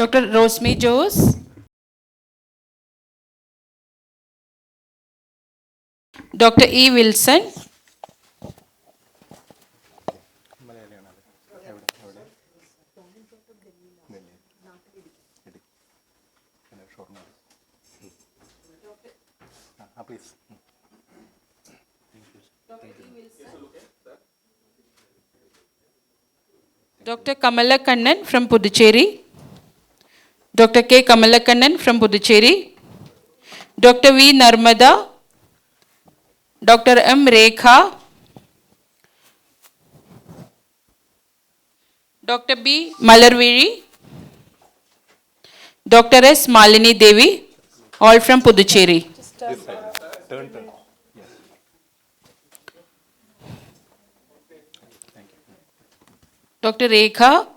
Dr. Rosmi Jose, Dr. E. Wilson, please. Dr. Kamalakannan from Puducherry, Dr. K. Kamalakannan from Puducherry, Dr. V. Narmada, Dr. M. Rekha, Dr. B. Malarviri, Dr. S. Malini Devi, all from Puducherry. This side. Turn. Yes. Thank you. Dr. Rekha,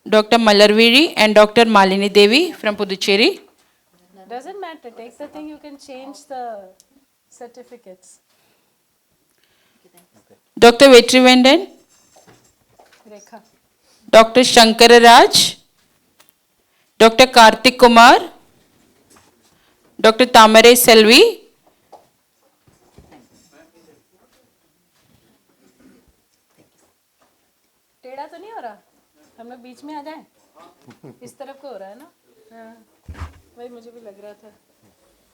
Dr. Malarviri and Dr. Malini Devi from Puducherry. Doesn't matter. Take the thing, you can change the certificates. Dr. Vetrivendan, Rekha. Dr. Shankara Raj, Dr. Karthik Kumar, Dr. Tamare Selvi, टेढ़ा तो नहीं हो रहा? हम लोग बीच में आ जाएं? इस तरफ को हो रहा है ना? हाँ, वही मुझे भी लग रहा था.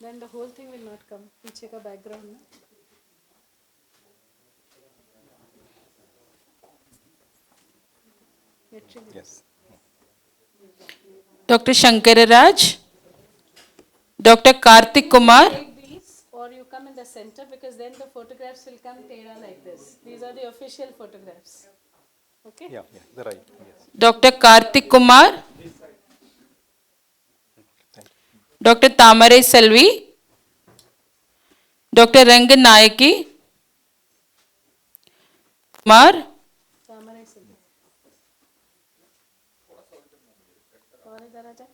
Then the whole thing will not come. पीछे का background ना. Yes. Dr. Shankara Raj, Dr. Karthik Kumar, Take these or you come in the center because then the photographs will come टेढ़ा like this. These are the official photographs. Okay? Yeah, the right. Yes. Dr. Karthik Kumar, Dr. Tamare Selvi, Dr. Rangan Nayaki, Kumar, तामरे से. और इधर आ जाए.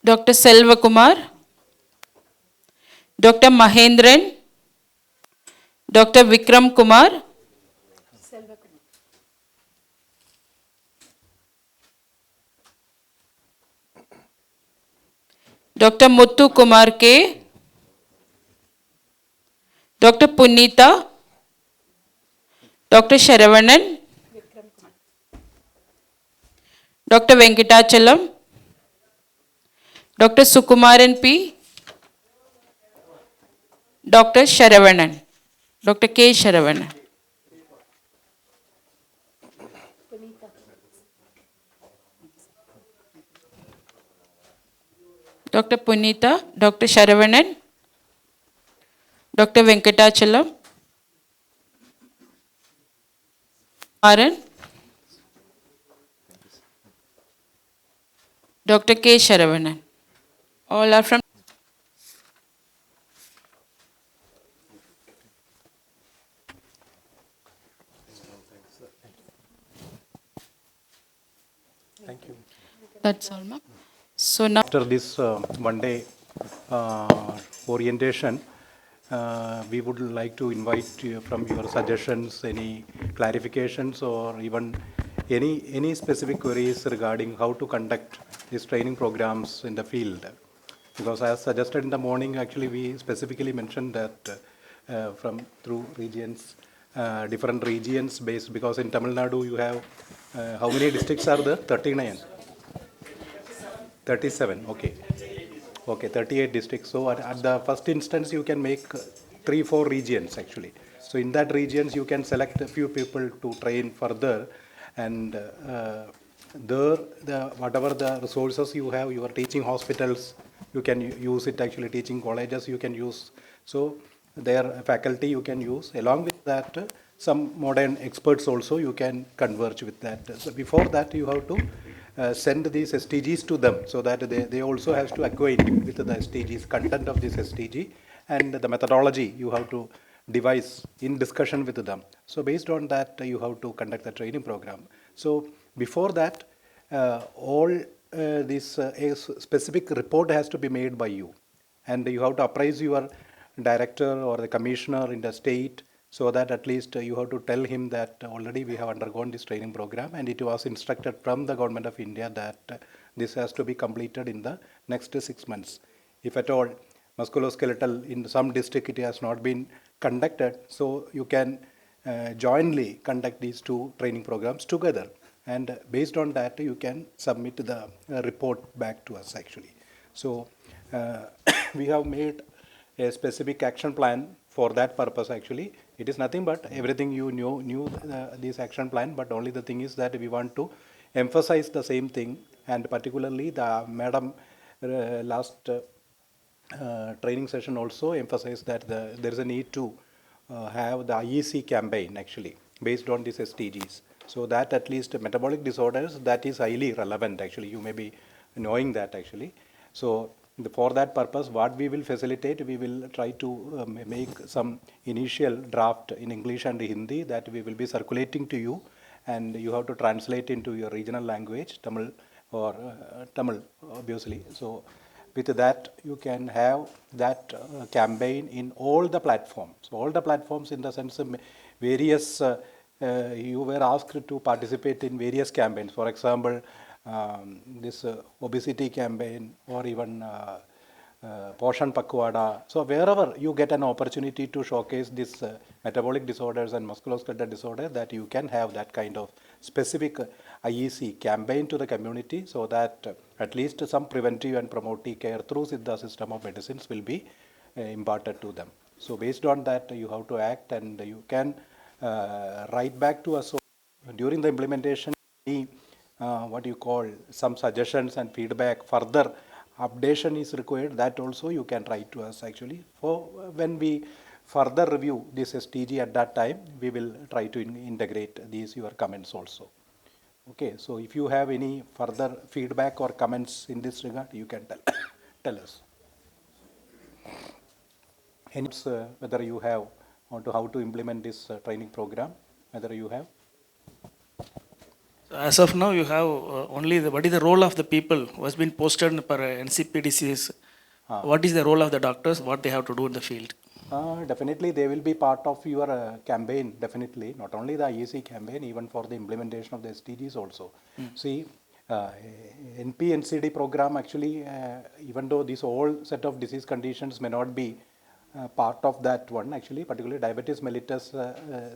Dr. Selva Kumar, Dr. Mahendran, Dr. Vikram Kumar, Selva Kumar. Dr. Muthukumar K, Dr. Punita, Dr. Sharavanan, Vikram Kumar. Dr. Venkatachalam, Dr. Sukumaran P, Dr. Sharavanan, Dr. K. Sharavanan, Punita. Dr. Punita, Dr. Sharavanan, Dr. Venkatachalam, Maran, Dr. K. Sharavanan. All are from Thank you. that's all, ma'am. So now After this one day orientation, we would like to invite you from your suggestions, any clarifications, or even any specific queries regarding how to conduct these training programs in the field. Because as suggested in the morning, actually we specifically mentioned that from through regions, different regions based, because in Tamil Nadu you have, how many districts are there? 39? 37, okay. Okay, 38 districts. So at the first instance, you can make 3-4 regions actually. So in that regions, you can select a few people to train further, and there, whatever the resources you have, your teaching hospitals, you can use it actually, teaching colleges you can use. So their faculty you can use. Along with that, some modern experts also you can converge with that. So before that, you have to send these SDGs to them, so that they also have to acquaint with the SDGs, content of this SDG, and the methodology you have to devise in discussion with them. So based on that, you have to conduct the training program. So before that, all this a specific report has to be made by you, and you have to apprise your director or the commissioner in the state, so that at least you have to tell him that already we have undergone this training program and it was instructed from the government of India that this has to be completed in the next 6 months. If at all musculoskeletal in some district it has not been conducted, so you can jointly conduct these two training programs together, and based on that you can submit the report back to us actually. So we have made a specific action plan for that purpose actually. It is nothing but everything you knew this action plan, but only the thing is that we want to emphasize the same thing, and particularly the madam last training session also emphasized that there is a need to have the IEC campaign actually based on these SDGs. So that at least metabolic disorders, that is highly relevant actually. You may be knowing that actually. So for that purpose, what we will facilitate, we will try to make some initial draft in English and Hindi that we will be circulating to you, and you have to translate into your regional language, Tamil or Tamil obviously. So with that you can have that campaign in all the platforms. So all the platforms in the sense of various, you were asked to participate in various campaigns. For example, this obesity campaign or even Poshan Pakwada. So wherever you get an opportunity to showcase this metabolic disorders and musculoskeletal disorder, that you can have that kind of specific IEC campaign to the community, so that at least some preventive and promotive care through Siddha system of medicines will be imparted to them. So based on that you have to act, and you can write back to us. So during the implementation, what you call some suggestions and feedback, further updation is required, that also you can write to us actually. For when we further review this STG at that time, we will try to integrate these your comments also. Okay, so if you have any further feedback or comments in this regard, you can tell us. Hence, whether you have on to how to implement this training program, whether you have. As of now, you have only what is the role of the people who has been posted per NCPDCS? What is the role of the doctors? What they have to do in the field? Definitely, they will be part of your campaign. Definitely, not only the IEC campaign, even for the implementation of the SDGs also. See, NP-NCD program actually, even though this whole set of disease conditions may not be part of that one actually, particularly diabetes mellitus,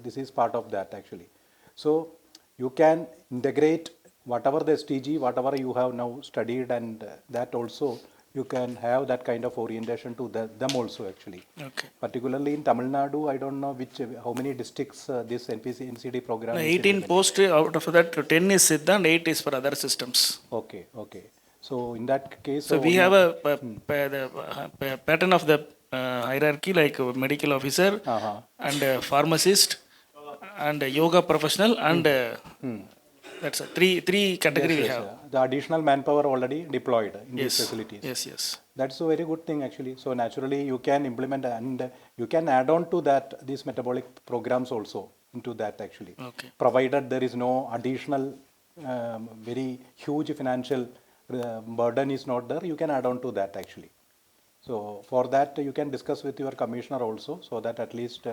this is part of that actually. So you can integrate whatever the SDG, whatever you have now studied, and that also you can have that kind of orientation to them also actually. Okay. Particularly in Tamil Nadu, I don't know how many districts this NPC-NCD program is 18 posts, out of that 10 is Siddha and 8 is for other systems. Okay, okay. So in that case, so we have a pattern of the hierarchy, like medical officer and pharmacist and yoga professional and that's a three category we have. The additional manpower already deployed in these facilities. Yes. That's a very good thing actually. So naturally you can implement and you can add on to that these metabolic programs also into that actually. Okay. Provided there is no additional very huge financial burden is not there, you can add on to that actually. So for that you can discuss with your commissioner also, so that at least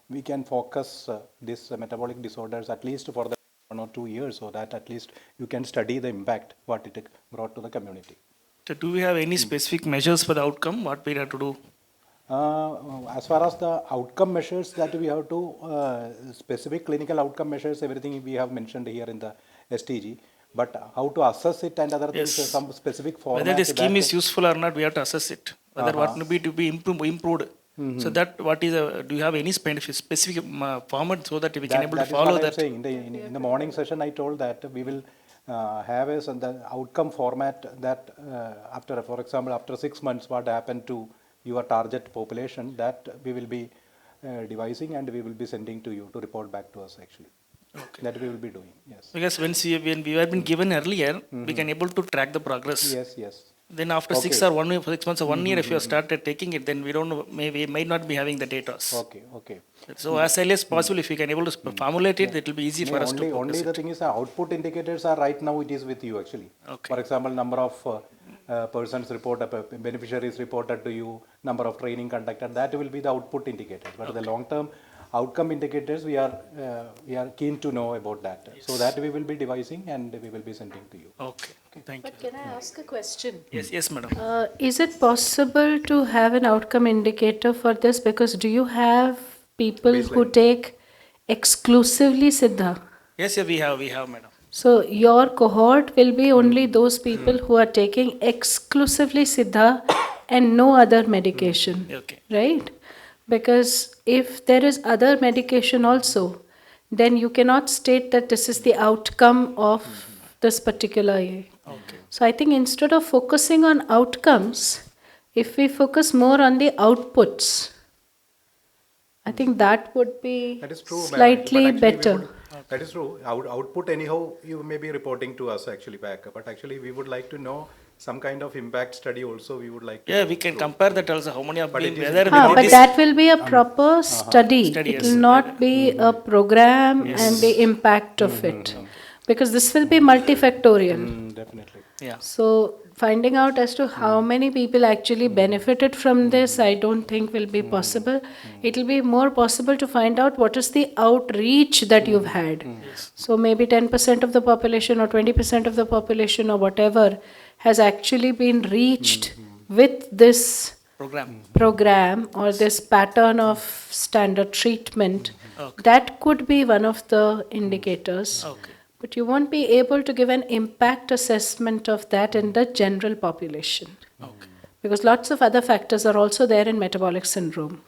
we can focus this metabolic disorders at least for the 1 or 2 years, so that at least you can study the impact what it brought to the community. So do we have any specific measures for the outcome? What we have to do? As far as the outcome measures that we have to, specific clinical outcome measures, everything we have mentioned here in the STG, but how to assess it and other things, some specific format. Whether the scheme is useful or not, we have to assess it. Whether what will be to be improved. So that what is do you have any specific format so that we can able to follow that? Saying. In the morning session, I told that we will have the outcome format that after, for example, after 6 months, what happened to your target population, that we will be devising and we will be sending to you to report back to us actually. Okay. That we will be doing, yes. Because when we have been given earlier, we can able to track the progress. Yes. Then after 6 or 1 year, 6 months or 1 year, if you have started taking it, then we don't know, we might not be having the data. Okay. So as early as possible, if we can able to formulate it, it will be easy for us to only the thing is output indicators are right now it is with you actually. Okay. For example, number of persons report, beneficiaries reported to you, number of training conducted, that will be the output indicators. But the long-term outcome indicators, we are keen to know about that. Yes. So that we will be devising and we will be sending to you. Okay. Thank you. But can I ask a question? Yes, madam. Is it possible to have an outcome indicator for this? Because do you have people who Baseline. take exclusively Siddha? Yes, we have, madam. So your cohort will be only those people who are taking exclusively Siddha and no other medication, Okay. right? Because if there is other medication also, then you cannot state that this is the outcome of this particular. Okay. So I think instead of focusing on outcomes, if we focus more on the outputs, I think that would be That is true, ma'am. slightly But actually we better. would- that is true. Output anyhow, you may be reporting to us actually back. But actually we would like to know some kind of impact study also we would like to Yeah, we can compare that also. How many have But been, it is- whether But within this- that will be a proper study. Study, It yes. will not be a program and the impact of it. Because this will be multifactorial. definitely. Yeah. So finding out as to how many people actually benefited from this, I don't think will be possible. It will be more possible to find out what is the outreach that you've had. So maybe 10% of the population or 20% of the population or whatever has actually been reached with this program or this pattern of standard treatment. Okay. That could be one of the indicators. Okay. But you won't be able to give an impact assessment of that in the general population. Okay. Because lots of other factors are also there in metabolic syndrome.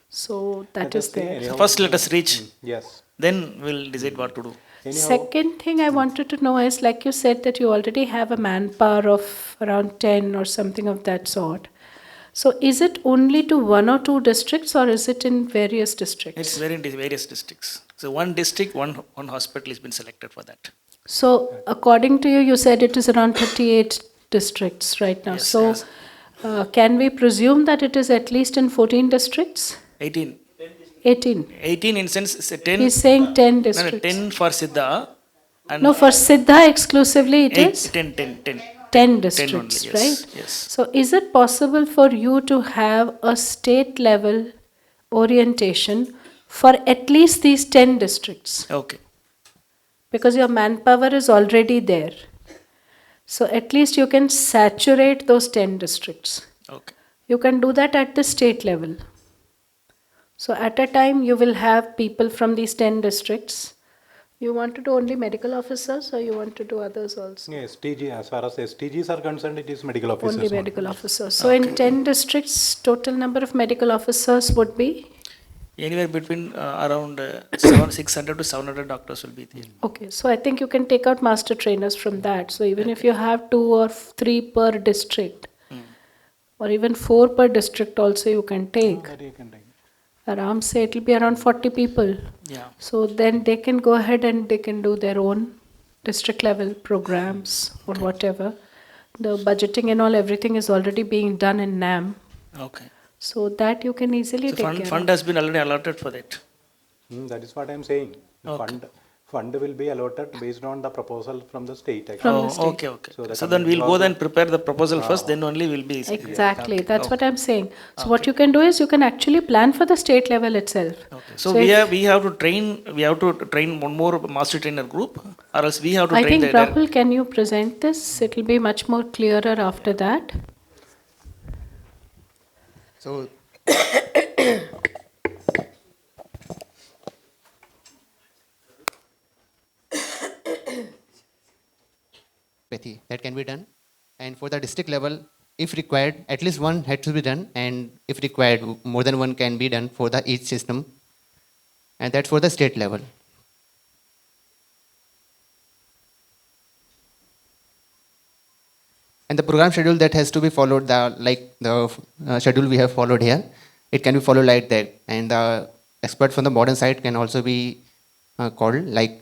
So that is there. So first let us reach, Yes. then we'll decide what to do. Anyhow, Second thing I wanted to know is, like you said, that you already have a manpower of around 10 or something of that sort. So is it only to one or two districts, or is it in various districts? It's very in various districts. So one district, one hospital has been selected for that. So according to you, you said it is around 38 districts right now. Yes, So yes. can we presume that it is at least in 14 districts? 18. 18. 18 in sense, say 10. He's saying 10 No, districts. 10 for Siddha. And No, for Siddha exclusively it 8, is 10. 10 10 districts, only, yes, right? yes. So is it possible for you to have a state level orientation for at least these 10 districts? Okay. Because your manpower is already there. So at least you can saturate those 10 districts. Okay. You can do that at the state level. So at a time you will have people from these 10 districts. You want to do only medical officers, or you want to do others also? yes, STG, as far as STGs are concerned, it is medical officers. Only only. medical officers. So in 10 districts, total number of medical officers would be? Anywhere between around 600 to 700 doctors will be there. Okay, so I think you can take out master trainers from that. So even if you have 2 or 3 per district, or even 4 per district also you can take. That you can take. Aram say it will be around 40 people. Yeah. So then they can go ahead and they can do their own district level programs or whatever. The budgeting and all, everything is already being done in NAM. Okay. So that you can easily So take care fund of. has been already allotted for that. That is what I am saying. The Okay. fund will be allotted based on the proposal from the state. Actually. From the Oh, state. okay, okay. So the So then we'll go then prepare the proposal first, then only we'll be. Exactly, that's what I'm saying. So what you can do is you can actually plan for the state level itself. Okay. So we have to train one more master trainer group, or else we have to I train think the. Rahul, can you present this? It will be much more clearer after that. So, that can be done. And for the district level, if required, at least one had to be done, and if required, more than one can be done for the each system, and that's for the state level. And the program schedule that has to be followed, the schedule we have followed here, it can be followed like that. And the expert from the modern side can also be called, like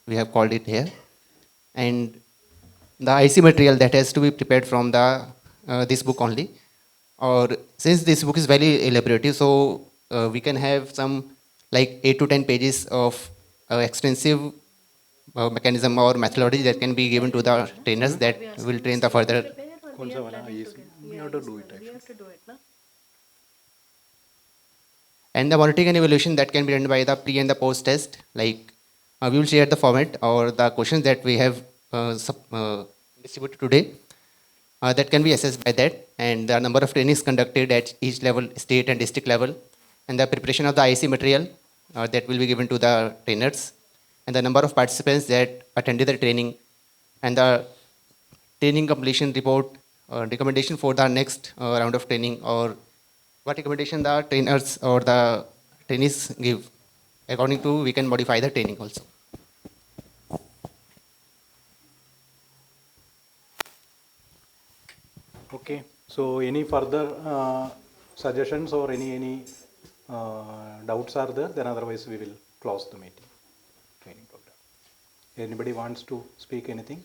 we have called it here. And the IC material that has to be prepared from the this book only. Or since this book is very elaborative, so we can have some like 8 to 10 pages of extensive mechanism or methodology that can be given to the trainers that will train the further कौन सा वाला? We have to do it actually. to do it, no? And the monitoring and evaluation that can be done by the pre and the post test. Like we will share the format or the questions that we have distributed today. That can be assessed by that, and the number of trainings conducted at each level, state and district level, and the preparation of the IC material that will be given to the trainers, and the number of participants that attended the training, and the training completion report, recommendation for the next round of training, or what recommendation the trainers or the trainees give. According to, we can modify the training also. Okay, so any further suggestions or any doubts are there? Then otherwise we will close the meeting, training program. Anybody wants to speak anything?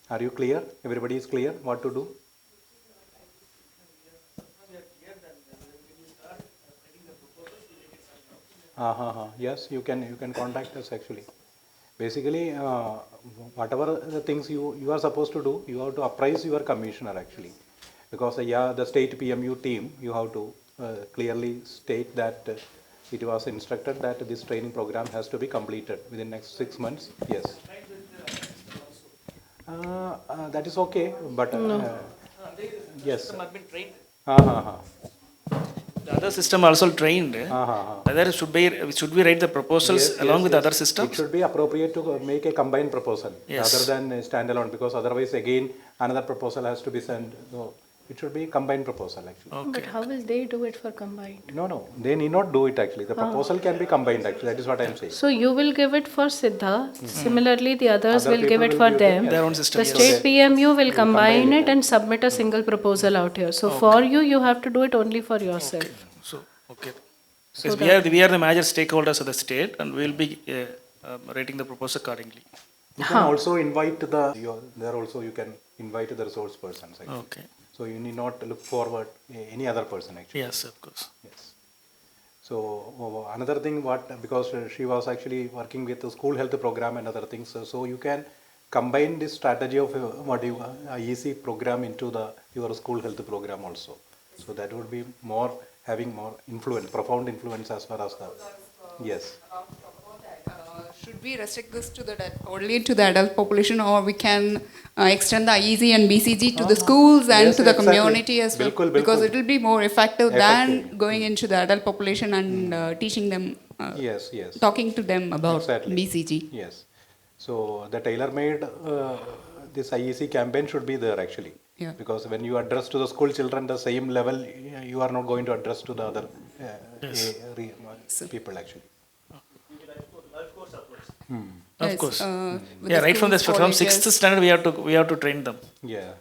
Are you clear? Everybody is clear what to do? Yes, you can contact us actually. Basically, whatever the things you are supposed to do, you have to apprise your commissioner actually, because the state PMU team, you have to clearly state that it was instructed that this training program has to be completed within next 6 months. Yes. That is okay, but yes. Have been trained. Uh-huh. The other system also trained. Whether should we write the proposals along with other systems? It should be appropriate to make a combined proposal Yes. rather than a standalone, because otherwise again another proposal has to be sent. So it should be combined proposal actually. Okay. But how will they do it for combined? No, they need not do it actually. The proposal can be combined actually. That is what I am saying. So you will give it for Siddha. Similarly, the others Other will give people it will for give them. it, Their own system. The yes. state PMU will combine combine it and submit a single proposal out here. So for you, you have to do it only for yourself. So, okay. Because we are the major stakeholders of the state, and we will be rating the proposal accordingly. You can also invite there also you can invite the resource persons actually. Okay. So you need not look forward any other person actually. Yes, of course. Yes. So another thing, because she was actually working with the school health program and other things, so you can combine this strategy of IEC program into your school health program also. So that would be having more influence, profound influence as far as the yes. Should we restrict this to only to the adult population, or we can extend the IEC and BCG to the schools and Yes, to the exactly. community as well? Bilkul, Because bilkul. it will be more effective than Effective. going into the adult population and teaching them, Yes. talking to them about Exactly. BCG. Yes. So the tailor-made this IEC campaign should be there actually. Yeah. Because when you address to the school children the same level, you are not going to address to the other people actually. Of Yes, course. with Yeah, the right from schools, from colleges. 6th standard we have to train them. Yeah.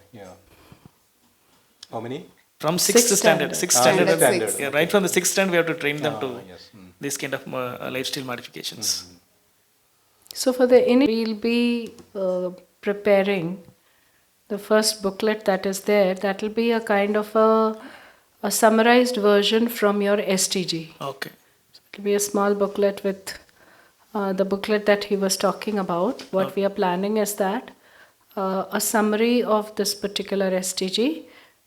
How many? From 6th standard. 6th standard. Standard Standard. six. Yeah, right from the 6th standard we have to train them to Yes. this kind of lifestyle modifications. So for we'll be preparing the first booklet that is there. That will be a kind of a summarized version from your STG. Okay. It will be a small booklet with the booklet that he was talking about. What we are planning is that a summary of this particular STG,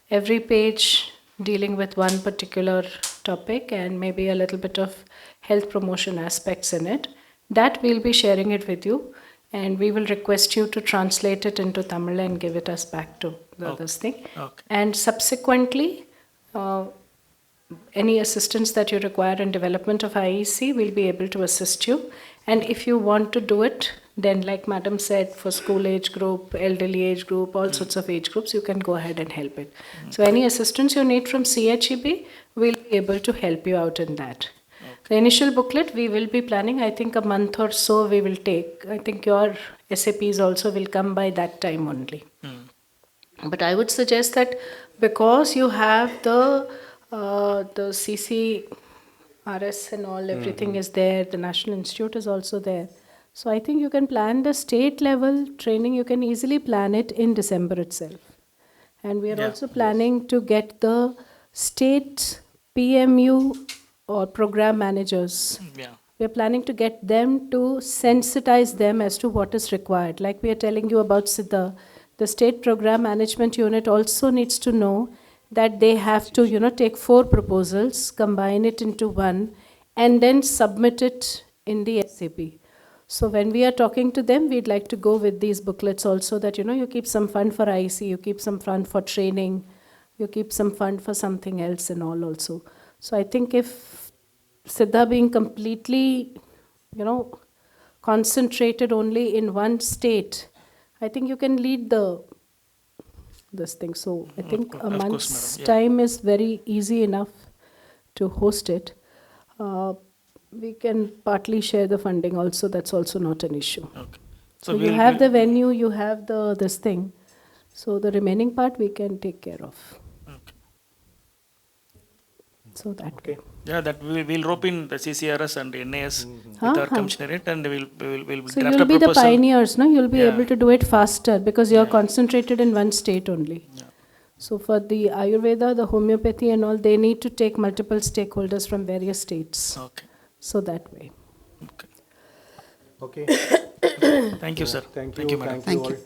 every page dealing with one particular topic and maybe a little bit of health promotion aspects in it. That we'll be sharing it with you, and we will request you to translate it into Tamil and give it us back to this thing. Okay. And subsequently, any assistance that you require in development of IEC, we'll be able to assist you. And if you want to do it, then like Madam said, for school age group, elderly age group, all sorts of age groups, you can go ahead and help it. So any assistance you need from CHEB, we'll be able to help you out in that. The initial booklet we will be planning, I think a month or so we will take. I think your SAPs also will come by that time only. But I would suggest that because you have the CCRS and all, everything is there, the National Institute is also there. So I think you can plan the state level training, you can easily plan it in December itself. And we are also planning to get the state PMU or program managers. Yeah. We are planning to get them to sensitize them as to what is required. Like we are telling you about Siddha, The state program management unit also needs to know that they have to, take 4 proposals, combine it into one, and then submit it in the SAP. So when we are talking to them, we'd like to go with these booklets also that, you keep some fund for IC, you keep some fund for training, you keep some fund for something else and all also. So I think if Siddha being completely, concentrated only in one state, I think you can lead this thing. So I think a Of course, month's madam, yeah. time is very easy enough to host it. We can partly share the funding also, that's also not an issue. Okay. So you have the venue, you have this thing. So the remaining part we can take care of. Okay. So that Okay. Yeah, that we'll rope in the CCRS and NAS with our commissionerate, and we'll So draft you'll a be the proposal. pioneers, no? You'll be Yeah. able to do it faster because you're concentrated in one state only. Yeah. So for the Ayurveda, the homeopathy and all, they need to take multiple stakeholders from various states. Okay. So that way. Okay. Okay. Thank you, sir. Thank you, madam. Thank all. you.